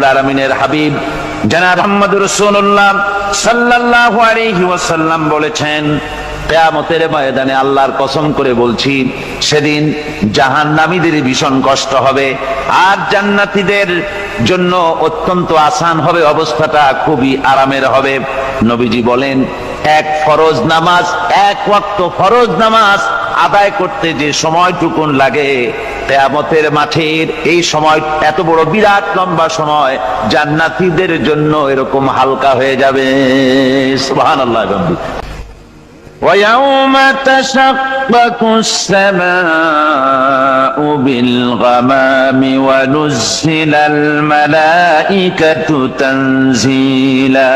আলামিনের হাবিব জনাব মুহাম্মদুর রাসূলুল্লাহ সাল্লাল্লাহু আলাইহি ওয়াসাল্লাম বলেছেন, কিয়ামতের ময়দানে আল্লাহর কসম করে বলছি, সেদিন জাহান্নামীদের ভীষণ কষ্ট হবে আর জান্নাতীদের জন্য অত্যন্ত আসান হবে, অবস্থাটা খুবই আরামের হবে। নবীজি বলেন, এক ফরজ নামাজ, এক ওয়াক্ত ফরজ নামাজ আদায় করতে যে সময়টুকুন লাগে, কিয়ামতের মাঠের এই সময় এত বড় বিরাট লম্বা সময় জান্নাতীদের জন্য এরকম হালকা হয়ে যাবে। সুবহানাল্লাহ। وَيَوْمَ تَشَقَّقُ السَّمَاءُ بِالْغَمَامِ وَنُزِّلَ الْمَلَائِكَةُ تَنزِيلًا।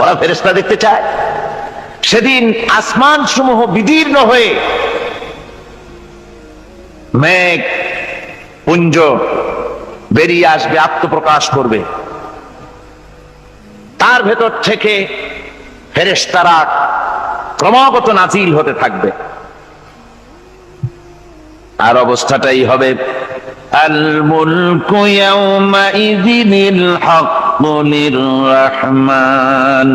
ওরা ফেরেশতা দেখতে চায়। সেদিন আসমান সমূহ বিদীর্ণ হয়ে মেঘ পুঞ্জ বেরিয়ে আসবে, আত্মপ্রকাশ করবে। তার ভেতর থেকে ফেরেশতারা ক্রমাগত নাজিল হতে থাকবে। আর অবস্থাটাই হবে, আল মুলকু ইয়াউমাইযিনিল হাক্কু লিররহমান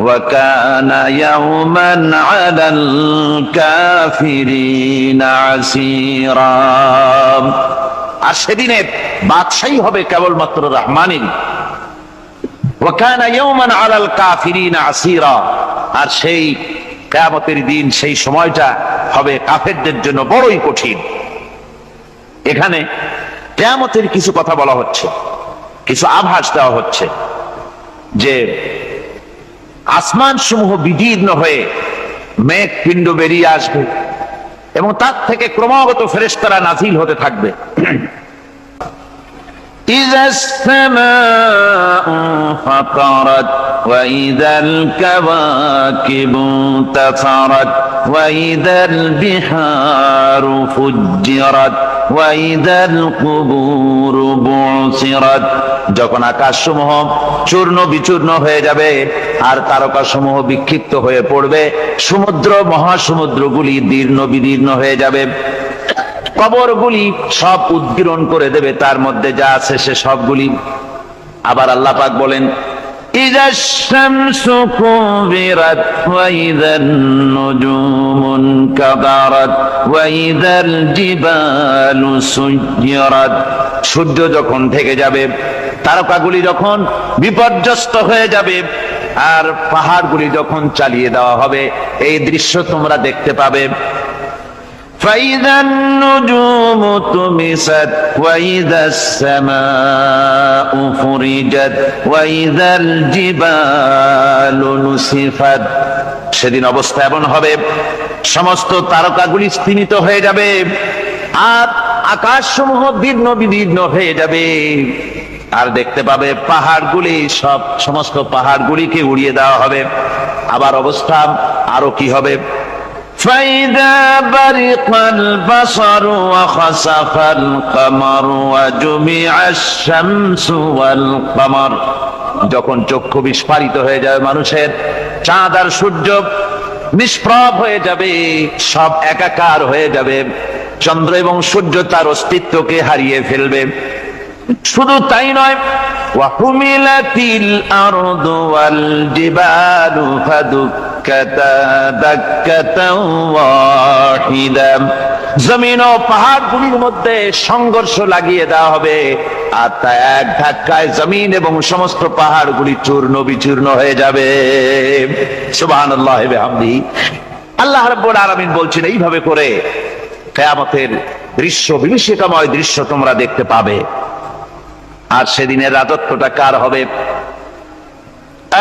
ওয়া কানা ইয়াওমান আলাল কাফিরিনা আসীরা। আর সেদিনে বাদশাহী হবে কেবলমাত্র রহমানের। ওয়া কানা ইয়াওমান আলাল কাফিরিনা আসীরা। আর সেই কিয়ামতের দিন, সেই সময়টা হবে কাফেরদের জন্য বড়ই কঠিন। এখানে কিয়ামতের কিছু কথা বলা হচ্ছে, কিছু আভাস দেওয়া হচ্ছে যে আসমান সমূহ বিদীর্ণ হয়ে মেঘ পিণ্ড বেরিয়ে আসবে এবং তার থেকে ক্রমাগত ফেরেশতারা নাজিল হতে থাকবে। إذا السماء فطرت وإذا الكواكب انتثرت وإذا البحار فجرت وإذا القبور بعثرت। যখন আকাশসমূহ চূর্ণ বিচূর্ণ হয়ে যাবে আর তারকাসমূহ বিক্ষিপ্ত হয়ে পড়বে, সমুদ্র মহাসমুদ্রগুলি দীর্ণ বিদীর্ণ হয়ে যাবে, কবরগুলি সব উদ্গীরণ করে দেবে, তার মধ্যে যা আছে সে সবগুলি। আবার আল্লাহ পাক বলেন, ইযাশ শামসু কুবিরাত ওয়া ইযান নুজুমু কাদারাত ওয়া ইযাল জিবালু সুয়্যিরাত। সূর্য যখন ঢেকে যাবে, তারকাগুলি যখন বিপর্যস্ত হয়ে যাবে আর পাহাড়গুলি যখন চালিয়ে দেওয়া হবে, এই দৃশ্য তোমরা দেখতে পাবে। فإذا النجوم طمست وإذا السماء فرجت وإذا الجبال نسفت। সেদিন অবস্থা এমন হবে, সমস্ত তারকাগুলি স্তিমিত হয়ে যাবে আর আকাশসমূহ দীর্ণ বিদীর্ণ হয়ে যাবে। আর দেখতে পাবে পাহাড়গুলি, সমস্ত পাহাড়গুলিকে উড়িয়ে দেওয়া হবে। আবার অবস্থা আরো কি হবে, فإذا برق البصر وخسف القمر وجمع الشمس والقمر। যখন চক্ষু বিস্ফারিত হয়ে যাবে মানুষের, চাঁদ আর সূর্য নিষ্প্রভ হয়ে যাবে, সব একাকার হয়ে যাবে, চন্দ্র এবং সূর্য তার অস্তিত্বকে হারিয়ে ফেলবে। শুধু তাই নয়, ওয়াহুমিলাতিল আরদু ওয়াল জিবালু ফাদুক্কাতা দাক্কাতাও ওয়াহিদা। জমিন ও পাহাড়গুলির মধ্যে সংঘর্ষ লাগিয়ে দেওয়া হবে আর তা এক ধাক্কায় জমিন এবং সমস্ত পাহাড়গুলি চূর্ণ বিচূর্ণ হয়ে যাবে। সুবহানাল্লাহি ওয়া বিহামদিহি। আল্লাহ রাব্বুল আলামিন বলছেন, এইভাবে করে কিয়ামতের দৃশ্য, বিভীষিকাময় দৃশ্য তোমরা দেখতে পাবে। আর সেদিনের রাজত্বটা কার হবে?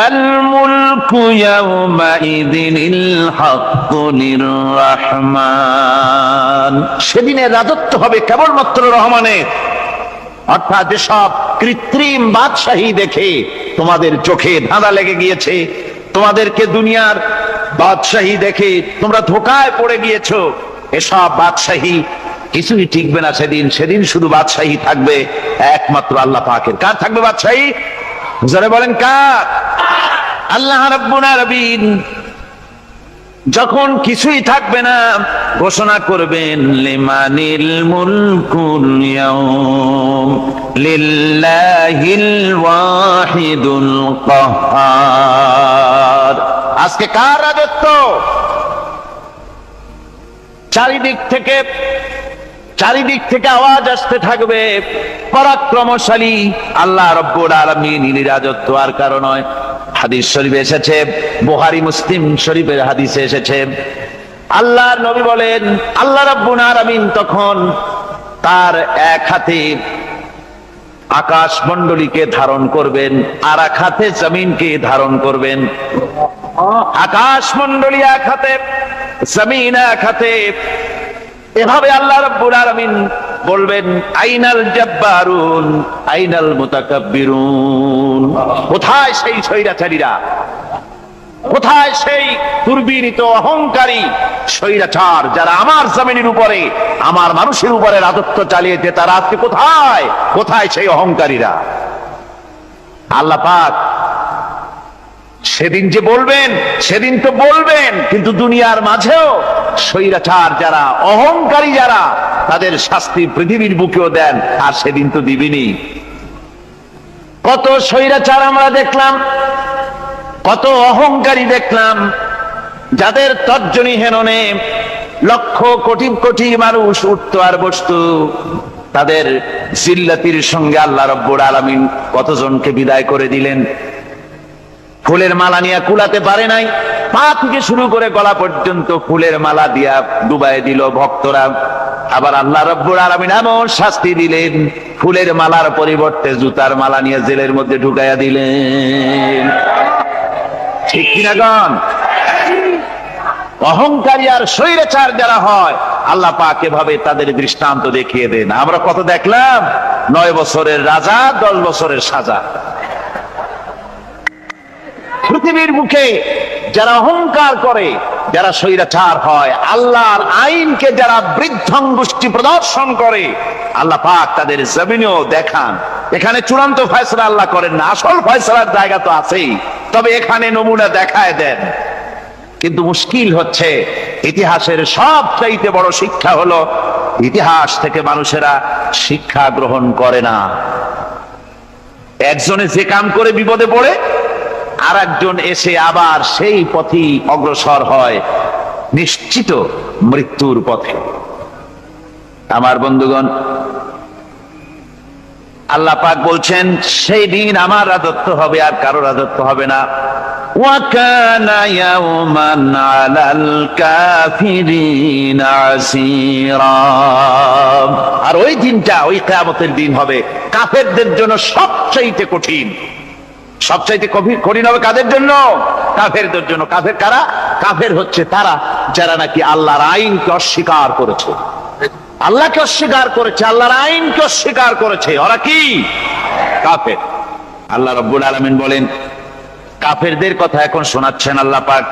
আল মুলকু ইয়াউমাইযিনিল হাক্কু লিররহমান। সেদিনের রাজত্ব হবে কেবলমাত্র রহমানের। অর্থাৎ যেসব কৃত্রিম বাদশাহী দেখে তোমাদের চোখে ধাঁধা লেগে গিয়েছে, তোমাদেরকে দুনিয়ার বাদশাহী দেখে তোমরা ধোঁকায় পড়ে গিয়েছো, এসব বাদশাহী কিছুই টিকবে না সেদিন। সেদিন শুধু বাদশাহী থাকবে একমাত্র আল্লাহ পাকের। কার থাকবে বাদশাহী? জোরে বলেন কার? আল্লাহ রাব্বুল আলামিন যখন কিছুই থাকবে না, ঘোষণা করবেন লিমানিল মুলকুল ইয়াউম লিল্লাহিল ওয়াহিদুল কাহ্হার। আজকে কার রাজত্ব? চারিদিক থেকে আওয়াজ আসতে থাকবে, পরাক্রমশালী আল্লাহ রব্বুল আলামিনের রাজত্ব আর কারো নয়। হাদিস শরীফে এসেছে, বুখারী মুসলিম শরীফের হাদিসে এসেছে, আল্লাহর নবী বলেন আল্লাহ রাব্বুল আলামিন তখন তার এক হাতে আকাশ মণ্ডলীকে ধারণ করবেন, আর এক হাতে জমিনকে ধারণ করবেন। আকাশ মণ্ডলী এক হাতে, জমিন এক হাতে। এভাবে আল্লাহ রাব্বুল আলামিন বলবেন আইনাল জাব্বারুন আইনাল মুতাকাব্বিরুন। কোথায় সেই স্বৈরাচারীরা? কোথায় সেই দুর্বিনীত অহংকারী স্বৈরাচার যারা আমার জমিনের উপরে, আমার মানুষের উপরে রাজত্ব চালিয়েছে? তারা আজকে কোথায়? কোথায় সেই অহংকারীরা? আল্লাহ পাক সেদিন যে বলবেন, সেদিন তো বলবেন, কিন্তু দুনিয়ার মাঝেও স্বৈরাচার যারা, অহংকারী যারা, তাদের শাস্তি পৃথিবীর বুকেও দেন, আর সেদিন তো দিবেনি। কত স্বৈরাচার আমরা দেখলাম, কত অহংকারী দেখলাম, যাদের তর্জনী হেননে লক্ষ কোটি কোটি মানুষ উঠত আর বসত। তাদের জিল্লাতির সঙ্গে আল্লাহ রব্বুল আলামিন কতজনকে বিদায় করে দিলেন। ফুলের মালা নিয়ে কুলাতে পারে নাই, পা থেকে শুরু করে গলা পর্যন্ত ফুলের মালা দিয়া ডুবাই দিল ভক্তরা। আবার আল্লাহ রাব্বুল আলামিন এমন শাস্তি দিলেন, ফুলের মালার পরিবর্তে জুতার মালা নিয়ে জেলের মধ্যে ঢুকাইয়া দিলেন। ঠিক কিনা গণ? অহংকারী আর স্বৈরাচার যারা হয়, আল্লাহ পাক এভাবে তাদের দৃষ্টান্ত দেখিয়ে দেন। আমরা কত দেখলাম, 9 বছরের রাজা 10 বছরের সাজা। পৃথিবীর মুখে যারা অহংকার করে, যারা স্বৈরাচার হয়, আল্লাহর আইনকে যারা বৃদ্ধাঙ্গুষ্টি প্রদর্শন করে, আল্লাহ পাক তাদের জমিনেও দেখান। এখানে চূড়ান্ত ফয়সালা আল্লাহ করেন না, আসল ফয়সালার জায়গা তো আছেই, তবে এখানে নমুনা দেখায় দেন। কিন্তু মুশকিল হচ্ছে, ইতিহাসের সবচাইতে বড় শিক্ষা হলো, ইতিহাস থেকে মানুষেরা শিক্ষা গ্রহণ করে না। একজনে যে কাম করে বিপদে পড়ে, আর একজন এসে আবার সেই পথেই অগ্রসর হয়, নিশ্চিত মৃত্যুর পথে। আমার বন্ধুগণ, আল্লাহ পাক বলছেন সেই দিন আমার রাজত্ব হবে, আর কারো রাজত্ব হবে না। ওয়াকানা ইয়াওমান আলাল কাফিরিন আসীরা। আর ওই দিনটা, ওই কিয়ামতের দিন হবে কাফেরদের জন্য সবচাইতে কঠিন। সবচাইতে কঠিন হবে কাদের জন্য? কাফেরদের জন্য। কাফের কারা? কাফের হচ্ছে তারা যারা নাকি আল্লাহর আইনকে অস্বীকার করেছে, আল্লাহকে অস্বীকার করেছে, আল্লাহর আইনকে অস্বীকার করেছে। ওরা কি? কাফের। আল্লাহ রাব্বুল আলামিন বলেন, কাফেরদের কথা এখন শোনাচ্ছেন আল্লাহ পাক।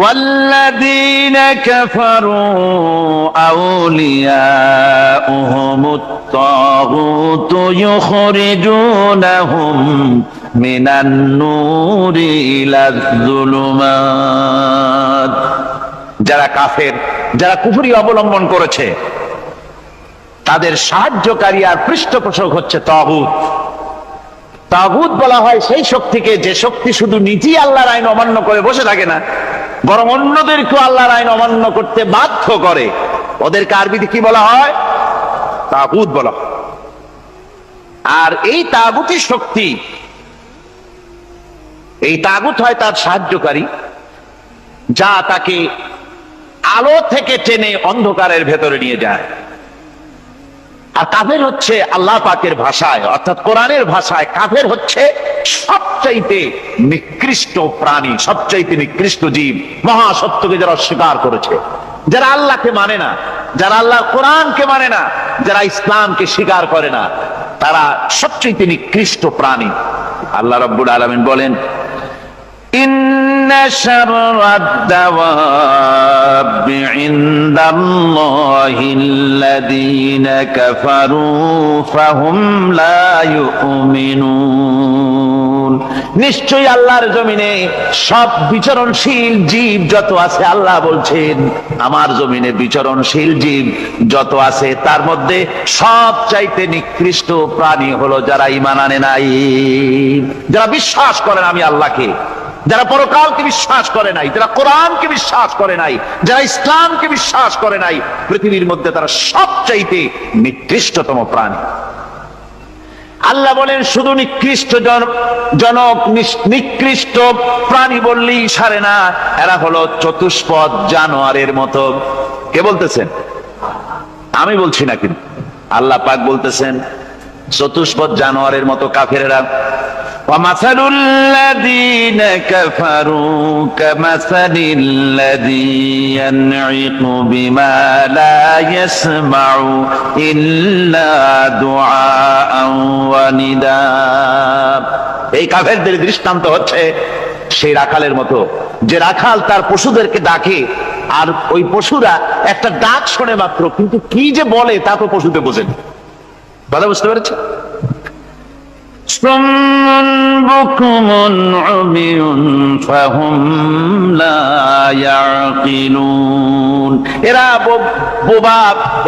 والذين كفروا أولياؤهم الطاغوت يخرجونهم من النور إلى الظلمات। যারা কাফের, যারা কুফরি অবলম্বন করেছে, তাদের সাহায্যকারী আর পৃষ্ঠপোষক হচ্ছে তাগুত। তাগুত বলা হয় সেই শক্তিকে, যে শক্তি শুধু নিজেই আল্লাহর আইন অমান্য করে বসে থাকে না, বরং অন্যদেরকেও আল্লাহর আইন অমান্য করতে বাধ্য করে। ওদেরকে আরবিতে কি বলা হয়? তাগুত বলা হয়। আর এই তাগুতি শক্তি, এই তাগুত হয় তার সাহায্যকারী, যা তাকে আলো থেকে টেনে অন্ধকারের ভেতরে নিয়ে যায়। আর কাফের হচ্ছে আল্লাহ পাকের ভাষায়, অর্থাৎ কোরআনের ভাষায়, কাফের হচ্ছে সবচাইতে নিকৃষ্ট প্রাণী, সবচাইতে নিকৃষ্ট জীব। মহাসত্যকে যারা অস্বীকার করেছে, যারা আল্লাহকে মানে না, যারা আল্লাহর কোরআনকে মানে না, যারা ইসলামকে স্বীকার করে না, তারা সবচাইতে নিকৃষ্ট প্রাণী। আল্লাহ রাব্বুল আলামিন বলেন, ইন্না শাররাদ দাওয়াবি ইনদাল্লাহিল্লাযীনা কাফারু ফাহুম লা ইউমিনুন। নিশ্চয়ই আল্লাহর জমিনে সব বিচরণশীল জীব যত আছে, আল্লাহ বলছেন আমার জমিনে বিচরণশীল জীব যত আছে তার মধ্যে সবচাইতে নিকৃষ্ট প্রাণী হলো যারা ঈমান আনে নাই, যারা বিশ্বাস করেন আমি আল্লাহকে, যারা পরকালকে বিশ্বাস করে নাই, যারা কোরআনকে বিশ্বাস করে নাই, যারা ইসলামকে বিশ্বাস করে নাই, পৃথিবীর মধ্যে তারা সবচাইতে নিকৃষ্টতম প্রাণী। আল্লাহ বলেন শুধু নিকৃষ্ট জনক নিকৃষ্ট প্রাণী বললেই সারে না, এরা হলো চতুষ্পদ জানোয়ারের মতো। কে বলতেছেন? আমি বলছি না, কিন্তু আল্লাহ পাক বলতেছেন চতুষ্পদ জানোয়ারের মতো কাফেরেরা। وَمَثَلُ الَّذِينَ كَفَرُوا كَمَثَلِ الَّذِي يَنْعِقُ بِمَا لَا يَسْمَعُ إِلَّا دُعَاءً وَنِدَاءً। এই কাফেরদের দৃষ্টান্ত হচ্ছে সেই রাখালের মতো, যে রাখাল তার পশুদেরকে ডাকে আর ওই পশুরা একটা ডাক শোনে মাত্র, কিন্তু কি যে বলে তা তো পশুতে বোঝে না। কথা বুঝতে পেরেছে? এরা বোবা,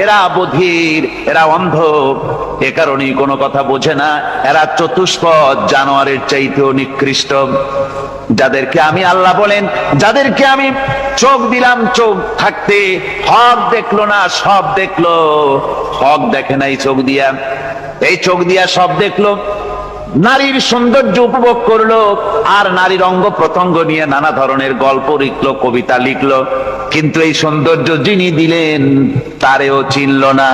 এরা বধির, এরা অন্ধ, এ কারণেই কোনো কথা বোঝে না। এরা চতুষ্পদ জানোয়ারের চাইতেও নিকৃষ্ট। যাদেরকে আমি আল্লাহ বলেন, যাদেরকে আমি চোখ দিলাম, চোখ থাকতে হক দেখলো না, সব দেখলো। হক দেখে নাই চোখ দিয়া, এই চোখ দিয়া সব দেখলো। নারীর সৌন্দর্য উপভোগ করলো আর নারীর অঙ্গ প্রত্যঙ্গ নিয়ে নানা ধরনের গল্প লিখলো, কবিতা লিখলো, কিন্তু এই সৌন্দর্য যিনি দিলেন তারেও চিনল না।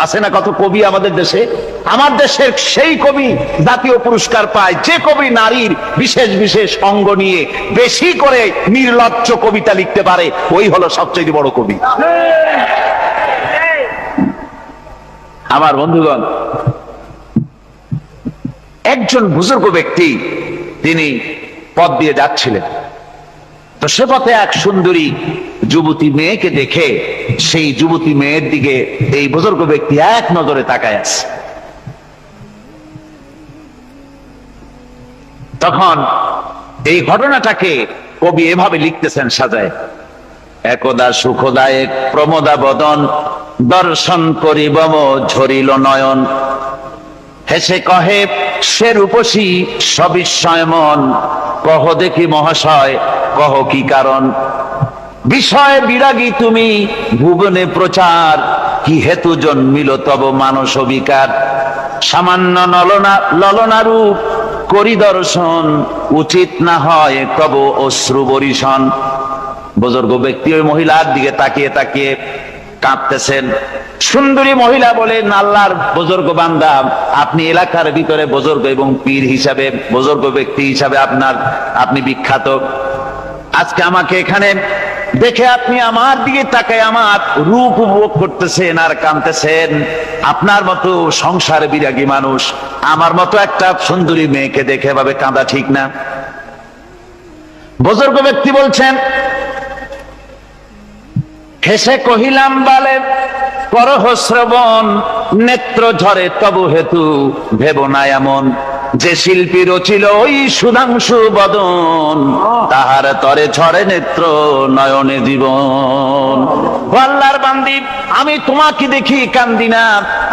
আছে না কত কবি আমাদের দেশে? আমার দেশের সেই কবি জাতীয় পুরস্কার পায় যে কবি নারীর বিশেষ বিশেষ অঙ্গ নিয়ে বেশি করে নির্লজ্জ কবিতা লিখতে পারে, ওই হলো সবচেয়ে বড় কবি। আমার বন্ধুগণ, একজন বুজুর্গ ব্যক্তি তিনি পথ দিয়ে যাচ্ছিলেন, তো সে পথে এক সুন্দরী যুবতী মেয়েকে দেখে সেই যুবতী মেয়ের দিকে এই বুজুর্গ ব্যক্তি এক নজরে তাকায় আছে। তখন এই ঘটনাটাকে কবি এভাবে লিখতেছেন সাজায়: একদা সুখদায়ক প্রমোদা বদন দর্শন করিব ঝরিল নয়ন, হেসে কহে সে রূপসী সবিস্ময় মন, কহ দেখি মহাশয় কহ কি কারণ, বিষয় বিরাগী তুমি ভুবনে প্রচার, কি হেতু জন্মিল তব মানস বিকার, সামান্য ললনা রূপ করি দর্শন, উচিত না হয় তব অশ্রু বরিশন। বুজুর্গ ব্যক্তি ওই মহিলার দিকে তাকিয়ে তাকিয়ে কাঁদতেছেন। সুন্দরী মহিলা বলেন, আল্লাহর বুজুর্গ বান্দা, আপনি এলাকার ভিতরে বুজুর্গ এবং পীর হিসাবে, বুজুর্গ ব্যক্তি হিসাবে আপনি বিখ্যাত। আজকে আমাকে এখানে দেখে আপনি আমার দিকে তাকায় আমার রূপ উপভোগ করতেছেন আর কাঁদতেছেন। আপনার মতো সংসার বিরাগী মানুষ আমার মতো একটা সুন্দরী মেয়েকে দেখে এভাবে কাঁদা ঠিক না। বুজুর্গ ব্যক্তি বলছেন, হেসে কহিলাম বালে করহ শ্রবণ, নেত্র ঝরে তবু হেতু ভেব না এমন, যে শিল্পী রচিল ওই সুধাংশু বদন, তাহার তরে ঝরে নেত্র নয়নে জীবন। আল্লাহর বান্দি, আমি তোমাকে দেখি কান্দি না,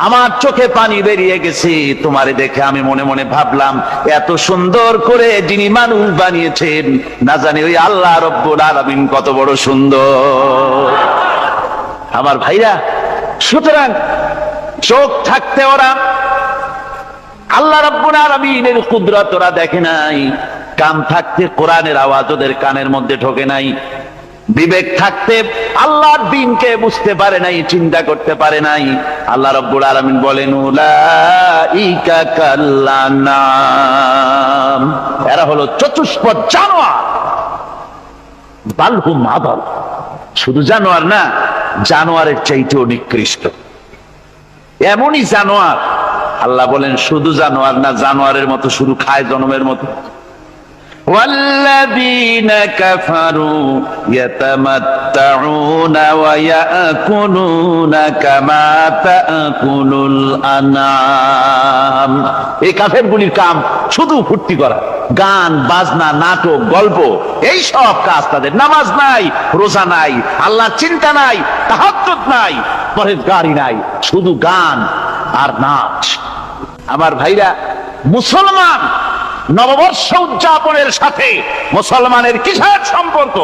আমার চোখে পানি বেরিয়ে গেছে। তোমারে দেখে আমি মনে মনে ভাবলাম, এত সুন্দর করে যিনি মানুষ বানিয়েছেন, না জানি ওই আল্লাহ রব্বুল আলামিন কত বড় সুন্দর। আমার ভাইরা, সুতরাং চোখ থাকতে ওরা আল্লাহ রাব্বুল আলামিনের কুদরত ওরা দেখে নাই, কান থাকতে কোরআনের আওয়াজ ওদের কানের মধ্যে ঢোকে নাই, বিবেক থাকতে আল্লাহর দ্বীনকে বুঝতে পারে নাই, চিন্তা করতে পারে নাই। আল্লাহ রাব্বুল আলামিন বলেন, উলাইকা কাল্লানাম, এরা হলো চতুষ্পদ জানোয়ার। বালহুম আদাল, শুধু জানোয়ার না, জানোয়ারের চাইতেও নিকৃষ্ট। এমনই জানোয়ার, আল্লাহ বলেন শুধু জানোয়ার না, জানোয়ারের মতো শুধু খায় জনমের মতো। والذين كفروا يتمتعون ويأكلون كما تأكل الأنعام এই কাফেরগুলির কাম শুধু ফুর্তি করা, গান বাজনা, নাটক, গল্প, এই সব কাজ তাদের। নামাজ নাই, রোজা নাই, আল্লাহর চিন্তা নাই, তাহাজ্জুদ নাই, পরহেজগারি নাই, শুধু গান আর নাচ। আমার ভাইরা, মুসলমান নববর্ষ উদযাপনের সাথে মুসলমানের কিসের সম্পর্ক?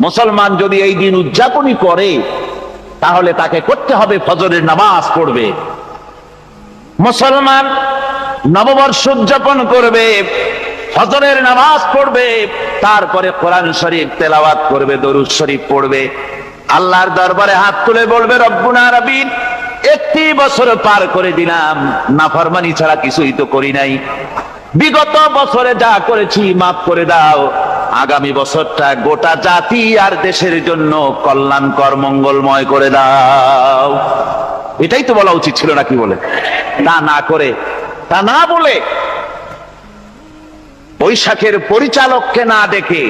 মুসলমান যদি এই দিন উদযাপনই করে তাহলে তাকে করতে হবে ফজরের নামাজ পড়বে। মুসলমান নববর্ষ উদযাপন করবে, ফজরের নামাজ পড়বে, তারপরে কোরআন শরীফ তেলাওয়াত করবে, দরুদ শরীফ পড়বে, আল্লাহর দরবারে হাত তুলে বলবে, রব্বুনা রাব্বিন, একটি বছর পার করে দিলাম, নাফরমানি ছাড়া কিছুই তো করি নাই, বিগত বছরে যা করেছি মাফ করে দাও, আগামী বছরটা গোটা জাতি আর দেশের জন্য কল্যাণকর মঙ্গলময় করে দাও। এটাই তো বলা উচিত ছিল না, কি বলে? তা না করে, তা না বলে, বৈশাখের পরিচালককে না ডেকে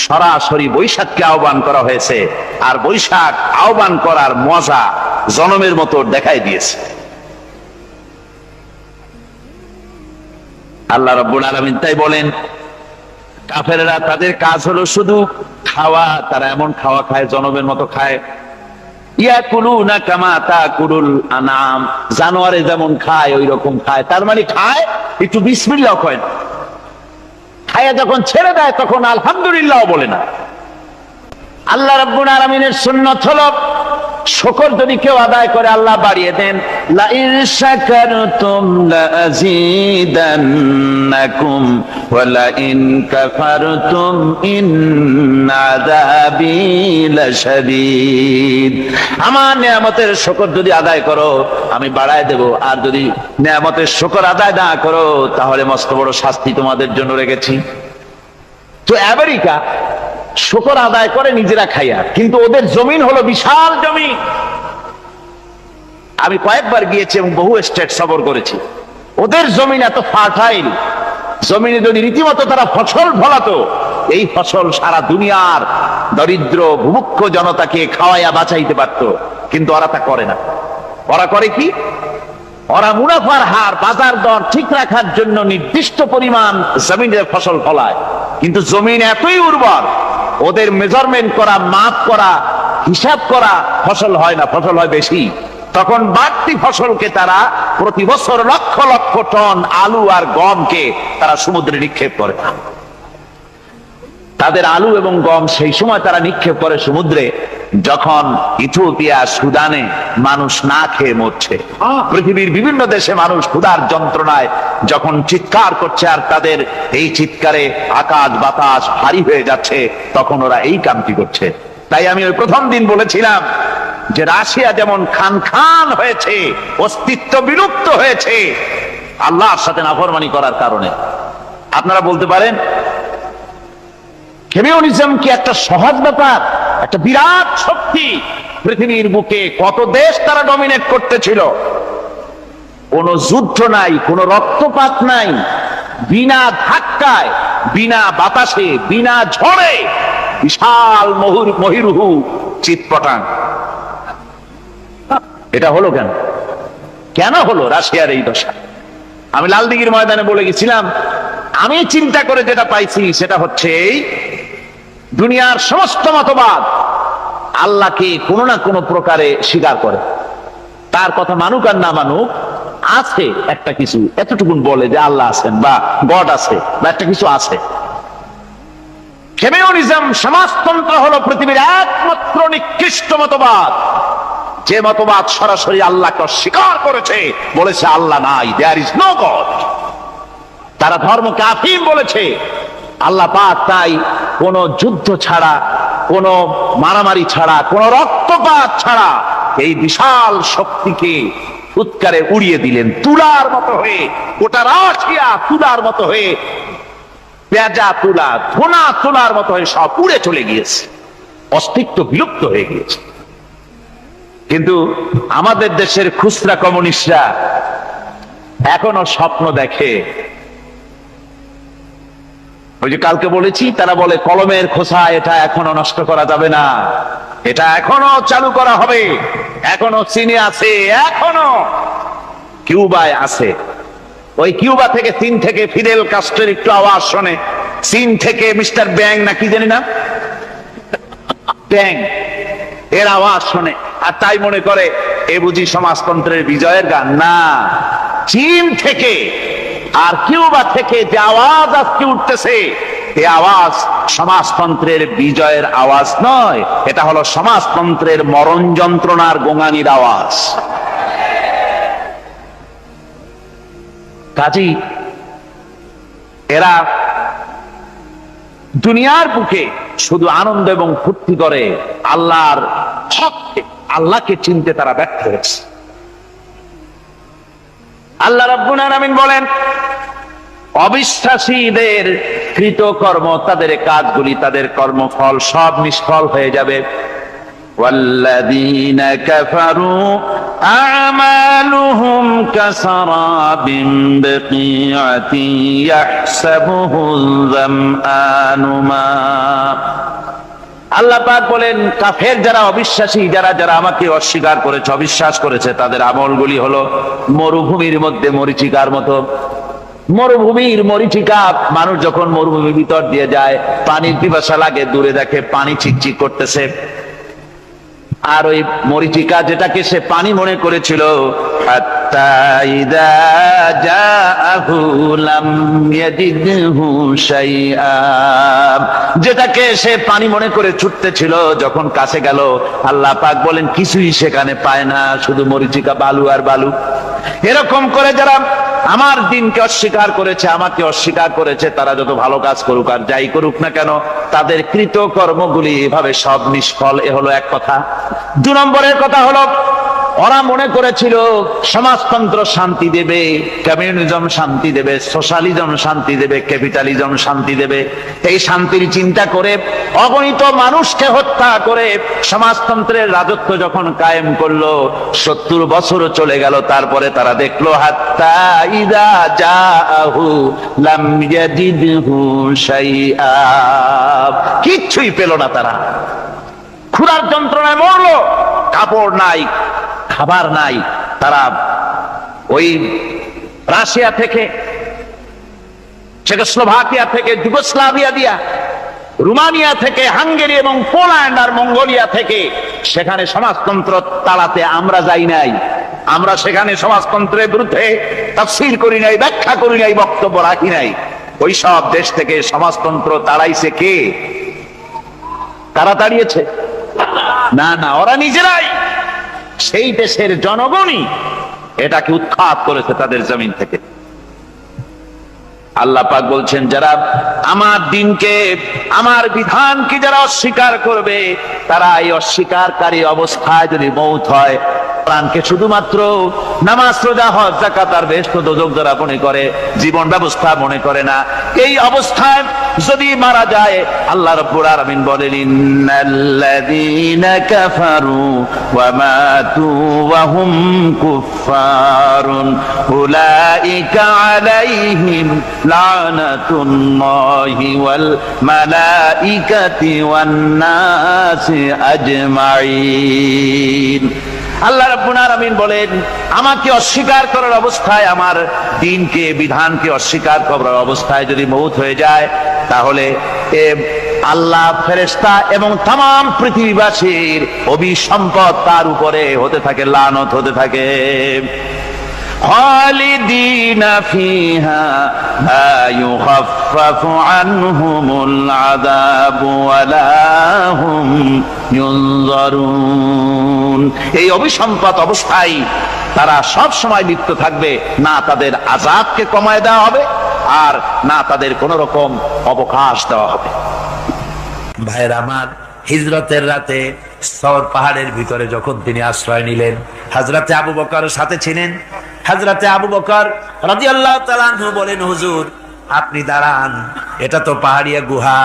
সরাসরি বৈশাখকে আহ্বান করা হয়েছে। আর বৈশাখ আহ্বান করার মজা জনমের মতো দেখাই দিয়েছে। আল্লাহ রাব্বুল আলামিন তাই বলেন, কাফেররা তাদের কাজ হলো শুধু খাওয়া, তারা এমন খাওয়া খায়, জনমের মতো খায়। ইয়াকুলুনা কামা তাকুলুল আনাম, জানোয়ারে যেমন খায় ওই রকম খায়। তার মানে খায়, একটু বিসমিল্লাহ কয় না, খায়া যখন ছেড়ে দেয় তখন আলহামদুলিল্লাহ বলে না। আল্লাহ রাব্বুল আলামিনের সুন্নাত হলো, শুকর যদি কেউ আদায় করে আল্লাহ বাড়িয়ে দেন, লা ইন শাকারতুম লাযীদান্নাকুম ওয়া লা ইন কাফারতুম ইন্না আযাবী লাশাদীদ। আমার নিয়ামতের শুকর যদি আদায় করো আমি বাড়ায় দেব, আর যদি নিয়ামতের শুকর আদায় না করো তাহলে মস্ত বড় শাস্তি তোমাদের জন্য রেখেছি। তো আমেরিকা শুকর আদায় করে নিজেরা খাইয়া, কিন্তু ওদের জমিন হলো বিশাল জমি। আমি কয়েকবার গিয়েছি এবং বহু স্টেট সফর করেছি। ওদের জমিন এত ফার্টাইল, জমিনে যদি রীতিমতো তারা ফসল ফলাতো, এই ফসল সারা দুনিয়ার দরিদ্র ভূমুক্ষ জনতাকে খাওয়াইয়া বাঁচাইতে পারত। কিন্তু ওরা তা করে না। ওরা করে কি? ওরা মুনাফার হার, বাজার দর ঠিক রাখার জন্য নির্দিষ্ট পরিমাণ জমিনে ফসল ফলায়, কিন্তু জমিন এতই উর্বর, ওদের মেজারমেন্ট করা, মাপ করা, হিসাব করা ফসল হয় না, ফসল হয় বেশি। তখন বাড়তি ফসলকে তারা প্রতি বছর লক্ষ লক্ষ টন আলু আর গমকে তারা সমুদ্রে নিক্ষেপ করে। তাদের আলু এবং গম সেই সময় তারা নিক্ষেপ করে সমুদ্রে যখন ইথিওপিয়া, সুদানে মানুষ না খেয়ে মরছে। পৃথিবীর বিভিন্ন দেশে মানুষ ক্ষুধার যন্ত্রণায় যখন চিৎকার করছে, আর তাদের এই চিৎকারে আকাশ বাতাস ভারী হয়ে যাচ্ছে, তখন ওরা এই কামটি করছে। তাই আমি ওই প্রথম দিন বলেছিলাম যে রাশিয়া যেমন খান খান হয়েছে, অস্তিত্ব বিলুপ্ত হয়েছে আল্লাহর সাথে নাফরমানি করার কারণে। আপনারা বলতে পারেন কমিউনিজম কি একটা সহজ ব্যাপার? একটা বিরাট শক্তি, পৃথিবীর বুকে কত দেশ তারা ডমিনেট করতেছিল। কোন যুদ্ধ নাই, কোন রক্তপাত নাই, বিনা ধাক্কায়, বিনা বাতাসে, বিনা ঝড়ে বিশাল মহিরুহু চিৎপটাং। এটা হলো কেন? কেন হলো রাশিয়ার এই দশা? আমি লালদিঘির ময়দানে বলে গেছিলাম, আমি চিন্তা করে যেটা পাইছি সেটা হচ্ছে এই, দুনিয়ার সমস্ত মতবাদ আল্লাহকে কোনো না কোনো প্রকারে স্বীকার করে। তার কথা মানুক আর না মানুক, আছে একটা কিছু, এতটুকুন বলে যে আল্লাহ আছেন বা গড আছে বা একটা কিছু আছে। কমিউনিজম, সমাজতন্ত্র হলো পৃথিবীর একমাত্র নিকৃষ্ট মতবাদ, যে মতবাদ সরাসরি আল্লাহকে অস্বীকার করেছে, বলেছে আল্লাহ নাই, দেয়ার ইজ নো গড। তারা ধর্মকে আফিম বলেছে। আল্লাহ পাক তাই কোন যুদ্ধ ছাড়া, কোন মারামারি ছাড়া, কোন রক্তপাত ছাড়া এই বিশাল শক্তিকে উৎকারে উড়িয়ে দিলেন, তুলার মতো হয়ে। গোটা রাশিয়া তুলার মতো হয়ে, পেঁজা তুলা, ধোনা তুলার মতো হয়ে সব উড়ে চলে গিয়েছে, অস্তিত্ব বিলুপ্ত হয়ে গিয়েছে। কিন্তু আমাদের দেশের খুচরা কমিউনিস্টরা এখনো স্বপ্ন দেখে। ওই যে কালকে বলেছি, তারা বলে কলমের খোসা এটা এখনো নষ্ট করা যাবে না, এটা এখনো চালু করা হবে, এখনো চিনি আছে, এখনো কিউবায় আছে। ওই কিউবা থেকে, চীন থেকে ফিদেল কাস্ট্রোর একটু আওয়াজ শোনে, চীন থেকে মিস্টার ব্যাং না কি জানি না, ব্যাং এর আওয়াজ শোনে, আর তাই মনে করে এ বুঝি সমাজতন্ত্রের বিজয়ের গান। না, চীন থেকে আর কিউবা থেকে যে আওয়াজ আজকে উঠতেছে, এই আওয়াজ সমাজতন্ত্রের বিজয়ের আওয়াজ নয়, এটা হলো সমাজতন্ত্রের মরণ যন্ত্রণার গোঙানির আওয়াজ। কাজী এরা দুনিয়ার বুকে শুধু আনন্দ এবং ফুর্তি করে, আল্লাহর হককে, আল্লাহকে চিনতে তারা ব্যর্থ হয়েছে। আল্লাহ রাব্বুল আলামিন বলেন, অবিশ্বাসীদের কৃতকর্ম, তাদের কাজগুলি, তাদের কর্মফল সব নিষ্ফল হয়ে যাবে। والذين كفروا أعمالهم كسراب بقيعة يحسبه الظمآن ماء। আল্লাহ পাক বলেন, কাফের যারা, অবিশ্বাসী যারা, যারা আমাকে অস্বীকার করেছে, অবিশ্বাস করেছে, তাদের আমলগুলি হলো মরুভূমির মধ্যে মরীচিকার মতো। মরুভূমির মরীচিকা, মানুষ যখন মরুভূমির ভিতর দিয়ে যায়, পানির পিপাসা লাগে, দূরে দেখে পানি চিকচিক করতেছে, আর ওই মরীচিকা যেটাকে সে পানি মনে করেছিল, হাত্তা ইযা জাআহু লাম ইয়াজিদহু শাইআ, যেটাকে সে পানি মনে করে ছুটতেছিল, যখন কাছে গেল, আল্লাহ পাক বলেন কিছুই সেখানে পায় না, শুধু মরীচিকা, বালু আর বালু। এরকম করে যারা আমার দিনকে অস্বীকার করেছে, আমাকে অস্বীকার করেছে, তারা যত ভালো কাজ করুক আর যাই করুক না কেন, তাদের কৃত কর্মগুলি এভাবে সব নিষ্ফল। এ হলো এক কথা। 2 নম্বরের কথা হলো, ওরা মনে করেছিল সমাজতন্ত্র শান্তি দেবে, কমিউনিজম শান্তি দেবে, সোশ্যালিজম শান্তি দেবে, ক্যাপিটালিজম শান্তি দেবে। এই শান্তির চিন্তা করে অগণিত মানুষকে হত্যা করে সমাজতন্ত্রের রাজত্ব যখন কায়েম করলো, 70 বছর চলে গেল, তারপরে তারা দেখলো হাত্তা ইযা জাআহু লাম ইয়াজিদহু শাইআ, কিচ্ছুই পেল না। তারা ক্ষুধার যন্ত্রণায় মরলো, কাপড় নাই, খাবার নাই। তারা ওই রাশিয়া থেকে, চেকোস্লোভাকিয়া থেকে, যুগোস্লাভিয়া দিয়া, রোমানিয়া থেকে, হাঙ্গেরি এবং পোল্যান্ড আর মঙ্গোলিয়া থেকে, সেখানে সমাজতন্ত্র তাড়াতে আমরা যাই নাই। আমরা সেখানে সমাজতন্ত্রের বিরুদ্ধে তাফসীর করি নাই, ব্যাখ্যা করি নাই, বক্তব্য রাখি নাই। ওই সব দেশ থেকে সমাজতন্ত্র তাড়াইছে কে? তারা তাড়িয়েছে? না না, ওরা নিজেরাই, সেই দেশের জনগণই এটাকে উৎখাত করেছে তাদের জমিন থেকে। আল্লাহ পাক বলছেন, যারা আমার দিনকে, আমার বিধানকে যারা অস্বীকার করবে, তারা এই অস্বীকারী অবস্থায় যদি মৌত হয়, প্রাণকে শুধুমাত্র নামাজ, রোজা, হজ, যাকাত আর বেহেশত দোজখ যারা মনে করে, জীবন ব্যবস্থা মনে করে না, এই অবস্থায় যদি মারা যায়, আল্লাহ রাব্বুল আলামিন বলেন, ইন্নাল্লাযীনা কাফারু ওয়া মাতু ওয়া হুম কুফফারুন উলাইকা আলাইহিম লানাতুল্লাহি ওয়াল মালাইকাতি ওয়ান নাসি আজমাইন। আল্লাহ রাব্বুল আলামিন বলেন, আমাকে অস্বীকার করার অবস্থায়, আমার দ্বীনকে, বিধানকে অস্বীকার করার অবস্থায় যদি মৌত হয়ে যায়, তাহলে আল্লাহ, ফেরেশতা এবং তাম পৃথিবীবাসীর অভিসম্পদ তার উপরে হতে থাকে, লানত হতে থাকে। খালিদিনা ফিহা লা ইউখাফফাফু আনহুমুল আযাবু ওয়া লা হুম ইউনজারুন। এই অভিসম্পদ অবস্থায় তারা সব সময় লিপ্ত থাকবে, না তাদের আযাবকে কমায় দেওয়া হবে, আর না তাদের কোন রকম অবকাশ দেওয়া হবে। ভাইয়ের আমার, হিজরতের রাতে সওর পাহাড়ের ভিতরে যখন তিনি আশ্রয় নিলেন, হযরতে আবু বকরের সাথে ছিলেন। হযরতে আবু বকর রাদিয়াল্লাহু তাআলা আনহু বলেন, হুজুর আপনি দাঁড়ান, এটা তো পাহাড়িয়া গুহা,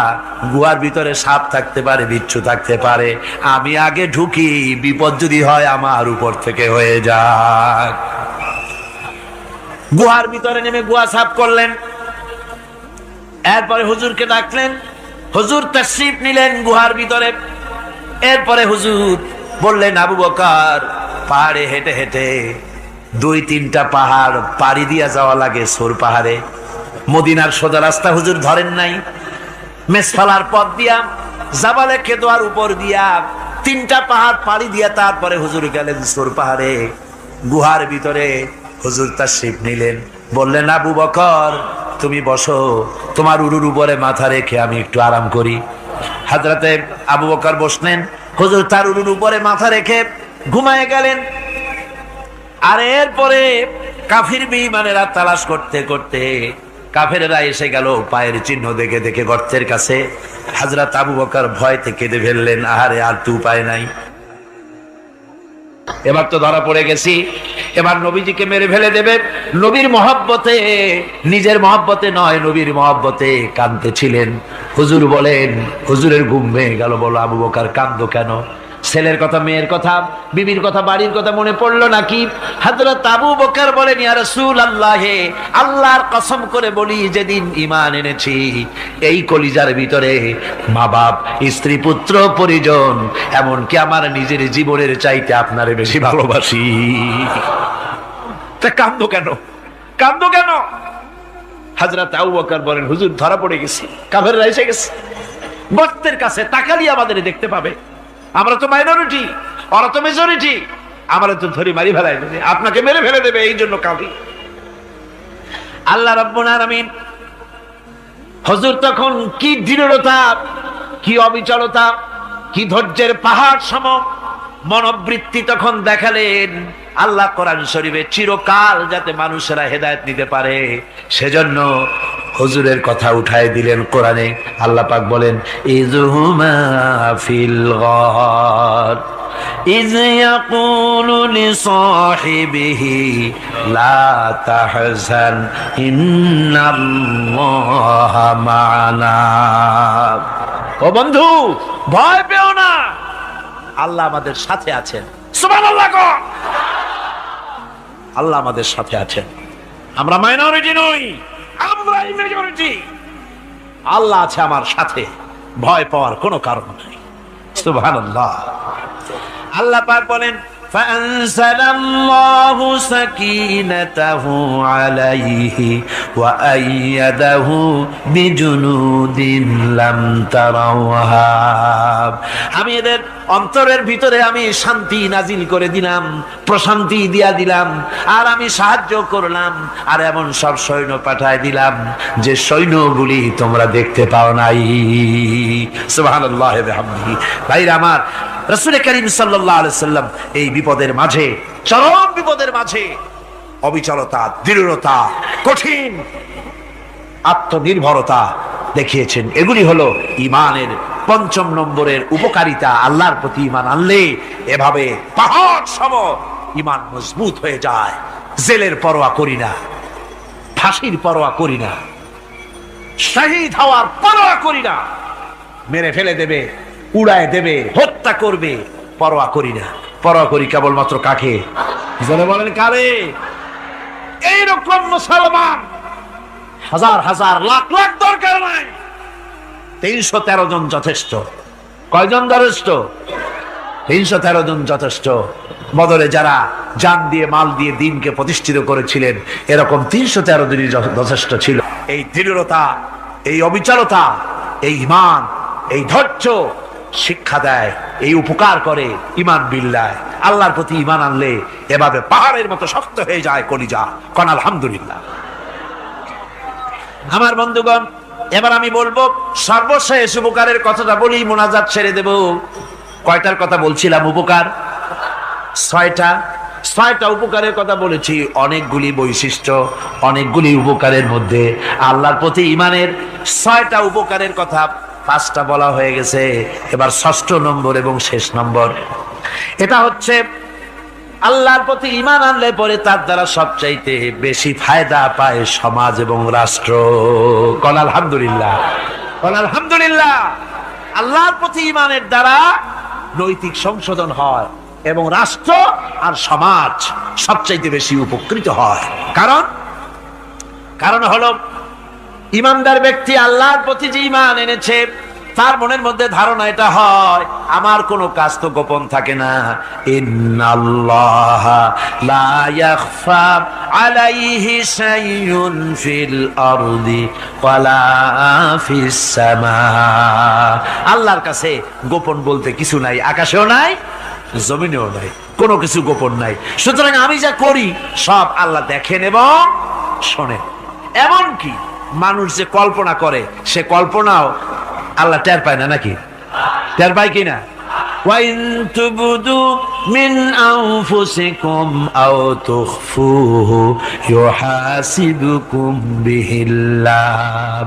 গুহার ভিতরে সাপ থাকতে পারে, বিচ্ছু থাকতে পারে, আমি আগে ঢুকি, বিপদ যদি হয় আমার উপর থেকে হয়ে যাক। গুহার ভিতরে নেমে গুহা সাফ করলেন, এরপরে হুজুরকে ডাকলেন, হুজুর তাশরীফ নিলেন গুহার ভিতরে। এরপরে হুজুর বললেন, আবু বকর পাহাড়ে হেঁটে হেঁটে 2-3টা পাহাড় পাড়ি দিয়া যাওয়া লাগে সোর পাহাড়ে। মদিনার সোজা রাস্তা হুজুর ধরেন নাই, মেসফালার পথ দিয়া জাবালে কেদোয়ার উপর দিয়া 3টা পাহাড় পাড়ি দিয়া তারপরে হুজুর গেলেন সোর পাহাড়ে। গুহার ভিতরে হুজুর তাশরীফ নিলেন, বললেন আবু বকর তুমি বসো, তোমার উরুর উপরে মাথা রেখে আমি একটু আরাম করি। হযরতে আবু বকর বসলেন, হুজুর তার উরুর উপরে মাথা রেখে ঘুমায় গেলেন। আর এরপরে কাফির বেঈমানেরা তালাশ করতে করতে কাফেরেরা এসে গেল পায়ের চিহ্ন দেখে দেখে গর্তের কাছে। হযরত আবু বকর ভয়তে কেঁদে ফেললেন, আহারে আর তো উপায় নাই, এবার তো ধরা পড়ে গেছি, এবার নবীজিকে মেরে ফেলে দেবে। নবীর মহব্বতে, নিজের মহব্বতে নয়, নবীর মহব্বতে কাঁদতেছিলেন। হুজুর বলেন, হুজুরের ঘুম ভেঙে গেল। বলো আবু বকর কাঁদো কেন? ছেলের কথা, মেয়ের কথা, বিবির কথা, বাড়ির কথা মনে পড়লো নাকি? হযরত আবু বকর বলেন, ইয়া রাসূলুল্লাহ, আল্লাহর কসম করে বলি যেদিন ঈমান এনেছি এই কলিজার ভিতরে মা বাপ, স্ত্রী, পুত্র, পরিজন, এমনকি আমার নিজের জীবনের চাইতে আপনারে বেশি ভালোবাসি। তা কান্দো কেন? কান্দো কেন? হযরত আবু বকর বলেন, হুজুর ধরা পড়ে গেছি, কাফেররা এসে গেছে গর্তের কাছে, তাকালি আমাদের দেখতে পাবে, আমরা তো মাইনরিটি, ওরা তো মেজরিটি, আমরা তো ধরি মারি ফেলাই দেবে, আপনাকে মেরে ফেলে দেবে, এই জন্য কাঁদি। আল্লাহ রাব্বুল আলামিন, হুজুর তখন কি দৃঢ়তা, কি অবিচলতা, কি ধৈর্যের পাহাড় সম মনোবৃত্তি তখন দেখালেন। আল্লাহ কোরআন শরীফে চিরকাল যাতে মানুষেরা হেদায়েত নিতে পারে সেজন্য হুজুরের কথা উঠায় দিলেন কোরআনে। আল্লাহ পাক বলেন, ইযহুমা ফিল গার ইয ইয়াকুলু লিসাহিবিহি লা তাহজান ইন্নাল্লাহা মা'ানা। ও বন্ধু, ভয় পেও না, আল্লাহ আমাদের সাথে আছেন। সুবহানাল্লাহ। আল্লাহ আমাদের সাথে আছেন, আমরা মাইনরিটি নই, আমরা মেজরিটি। আল্লাহ আছে আমার সাথে, ভয় পাওয়ার কোনো কারণ নাই। সুবহানাল্লাহ। আল্লাহ পাক বলেন, فأنزل الله سكينته عليه وأيده بجنود لم تروها। আমি এদের অন্তরের ভিতরে আমি শান্তি নাজিল করে দিলাম, প্রশান্তি দিয়া দিলাম, আর আমি সাহায্য করলাম, আর এমন সব সৈন্য পাঠায় দিলাম যে সৈন্যগুলি তোমরা দেখতে পাও নাই। সুবহানাল্লাহ ওয়া বিহামদিহি। ভাইরা আমার, রাসূল করিম সাল্লাল্লাহু আলাইহি সাল্লাম এই বিপদের মাঝে, চরম বিপদের মাঝে অবিচলতা, দৃঢ়তা, কঠিন আত্মনির্ভরতা দেখিয়েছেন। এগুলি হলো ঈমানের 5 নম্বরের উপকারিতা। আল্লাহর প্রতি ঈমান আনলে এভাবে পাহাড় সম ঈমান মজবুত হয়ে যায়। জেলের পরোয়া করি না, ফাঁসির পরোয়া করি না, শহীদ হওয়ার পরোয়া করি না, মেরে ফেলে দেবে, উড়ায় দেবে, হত্যা করবে, পরোয়া করি না। পরোয়া করি কেবলমাত্র কাকে? জনে বলেন কারে? এইরকম মুসলমান হাজার হাজার লাখ লাখ দরকার নাই, 313 জন যথেষ্ট। কয়জন যথেষ্ট? 313 জন যথেষ্ট। বদরে যারা জান দিয়ে, মাল দিয়ে দ্বীনকে প্রতিষ্ঠিত করেছিলেন, এরকম 313 জনই যথেষ্ট ছিল। এই দৃঢ়তা, এই অবিচলতা, এই ঈমান, এই ধৈর্য শিক্ষা দেয়, এই উপকার করে ঈমান বিল্লাহ। আল্লাহর প্রতি ঈমান আনলে এভাবে পাহাড়ের মতো শক্ত হয়ে যায় কলিজা। কোন আলহামদুলিল্লাহ। আমার বন্ধুগণ, এবার আমি বলবো সর্বশেষ উপকারের কথাটা বলি, মোনাজাত ছেড়ে দেব। কয়টার কথা বলছিলাম? উপকার 6টা উপকারের কথা বলেছি। অনেকগুলি বৈশিষ্ট্য, অনেকগুলি উপকারের মধ্যে আল্লাহর প্রতি ঈমানের 6টা উপকারের কথা 5টা বলা হয়ে গেছে। এবার 6ষ্ঠ নম্বর এবং শেষ নম্বর, এটা হচ্ছে আল্লাহর প্রতি ঈমান আনলে পরে তার দ্বারা সবচাইতে বেশি ফায়দা পায় সমাজ এবং রাষ্ট্র। কোন আলহামদুলিল্লাহ, কোন আলহামদুলিল্লাহ। আল্লাহর প্রতি ঈমানের দ্বারা নৈতিক সংশোধন হয় এবং রাষ্ট্র আর সমাজ সবচাইতে বেশি উপকৃত হয়। কারণ হলো ঈমানদার ব্যক্তি আল্লাহর প্রতি যে ঈমান এনেছে তার মনের মধ্যে ধারণা এটা হয়, আমার কোনো কাজ তো গোপন থাকে না। ইন্নাল্লাহা লা ইয়াখফা আলাইহি শাইউন ফিল আরদি ওয়ালা ফিস সামা। আল্লাহর কাছে গোপন বলতে কিছু নাই, আকাশেও নাই, জমিনেও নাই, কোনো কিছু গোপন নাই। সুতরাং আমি যা করি সব আল্লাহ দেখেন এবং শোনেন। এমনকি মানুষ যে কল্পনা করে সে কল্পনাও আল্লাহ টের পায় না, নাকি টের পায় কিনা? وَإِن تُبْدُوا مِنْ أَنفُسِكُمْ أَوْ تُخْفُوهُ يُحَاسِبْكُم بِهِ اللَّهُ